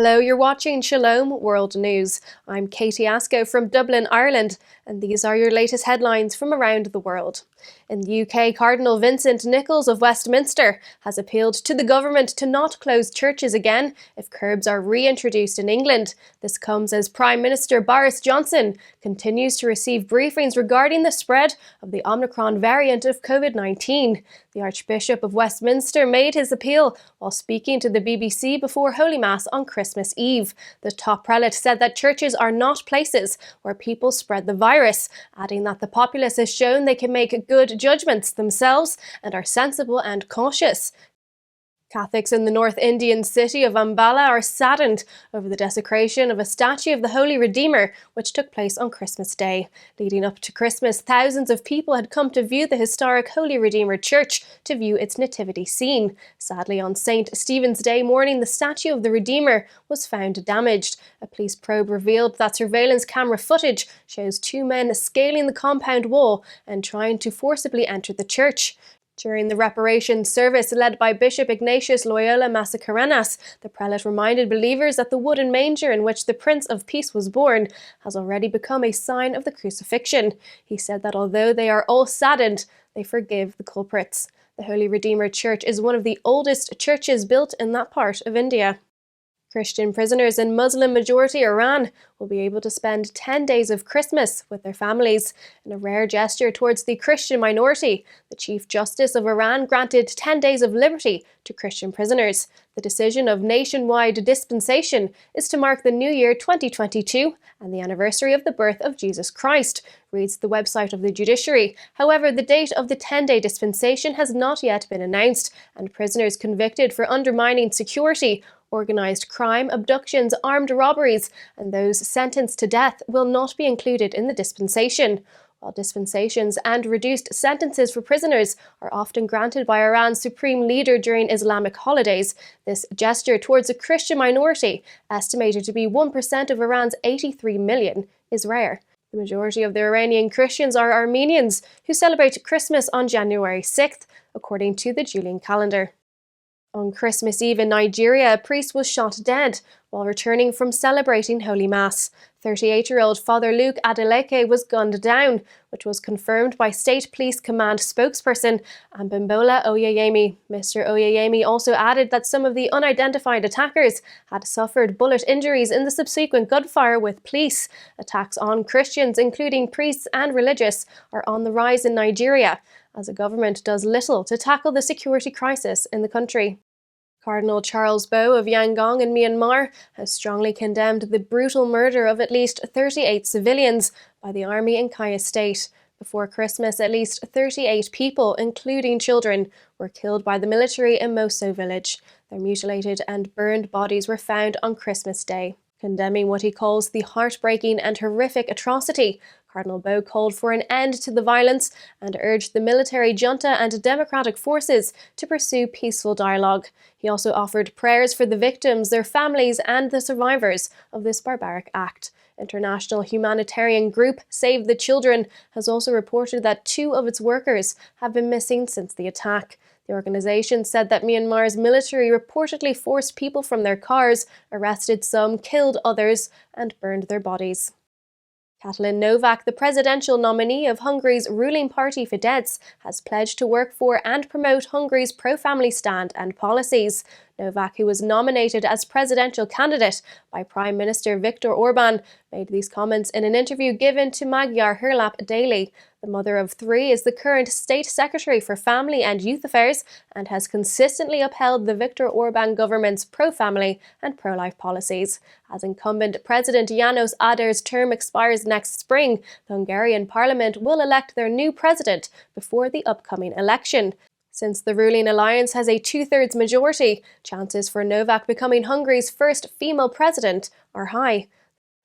Hello, you're watching Shalom World News. I'm Katie Asco from Dublin, Ireland, and these are your latest headlines from around the world. In the UK, Cardinal Vincent Nichols of Westminster has appealed to the government to not close churches again if curbs are reintroduced in England. This comes as Prime Minister Boris Johnson continues to receive briefings regarding the spread of the Omicron variant of COVID-19. The Archbishop of Westminster made his appeal while speaking to the BBC before Holy Mass on Christmas Eve. The top prelate said that churches are not places where people spread the virus, adding that the populace has shown they can make good judgments themselves and are sensible and cautious. Catholics in the North Indian city of Ambala are saddened over the desecration of a statue of the Holy Redeemer, which took place on Christmas Day. Leading up to Christmas, thousands of people had come to view the historic Holy Redeemer Church to view its Nativity Scene. Sadly, on St. Stephen's Day morning, the statue of the Redeemer was found damaged. A police probe revealed that surveillance camera footage shows two men scaling the compound wall and trying to forcibly enter the church. During the reparation service led by Bishop Ignatius Loyola Mascarenas, the prelate reminded believers that the wooden manger in which the Prince of Peace was born has already become a sign of the crucifixion. He said that although they are all saddened, they forgive the culprits. The Holy Redeemer Church is one of the oldest churches built in that part of India. Christian prisoners in Muslim-majority Iran will be able to spend 10 days of Christmas with their families. In a rare gesture towards the Christian minority, the Chief Justice of Iran granted 10 days of liberty to Christian prisoners. The decision of nationwide dispensation is to mark the New Year 2022 and the anniversary of the birth of Jesus Christ, reads the website of the judiciary. However, the date of the 10-day dispensation has not yet been announced, and prisoners convicted for undermining security, organised crime, abductions, armed robberies, and those sentenced to death will not be included in the dispensation. While dispensations and reduced sentences for prisoners are often granted by Iran's supreme leader during Islamic holidays, this gesture towards a Christian minority, estimated to be 1% of Iran's 83 million, is rare. The majority of the Iranian Christians are Armenians, who celebrate Christmas on January 6th, according to the Julian calendar. On Christmas Eve in Nigeria, a priest was shot dead while returning from celebrating Holy Mass. 38-year-old Father Luke Adeleke was gunned down, which was confirmed by State Police Command spokesperson Ambala Oyeyemi. Mr. Oyeyemi also added that some of the unidentified attackers had suffered bullet injuries in the subsequent gunfire with police. Attacks on Christians, including priests and religious, are on the rise in Nigeria, as the government does little to tackle the security crisis in the country. Cardinal Charles Bo of Yangon in Myanmar has strongly condemned the brutal murder of at least 38 civilians by the army in Kayah State. Before Christmas, at least 38 people, including children, were killed by the military in Moso village. Their mutilated and burned bodies were found on Christmas Day. Condemning what he calls the heartbreaking and horrific atrocity, Cardinal Bo called for an end to the violence and urged the military junta and democratic forces to pursue peaceful dialogue. He also offered prayers for the victims, their families, and the survivors of this barbaric act. International humanitarian group Save the Children has also reported that 2 of its workers have been missing since the attack. The organisation said that Myanmar's military reportedly forced people from their cars, arrested some, killed others, and burned their bodies. Katalin Novak, the presidential nominee of Hungary's ruling party Fidesz, has pledged to work for and promote Hungary's pro-family stand and policies. Novak, who was nominated as presidential candidate by Prime Minister Viktor Orban, made these comments in an interview given to Magyar Hírlap Daily. The mother of 3 is the current State Secretary for Family and Youth Affairs and has consistently upheld the Viktor Orban government's pro-family and pro-life policies. As incumbent President János Áder's term expires next spring, the Hungarian parliament will elect their new president before the upcoming election. Since the ruling alliance has a 2/3 majority, chances for Novak becoming Hungary's first female president are high.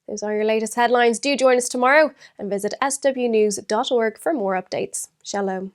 Those are your latest headlines. Do join us tomorrow and visit swnews.org for more updates. Shalom.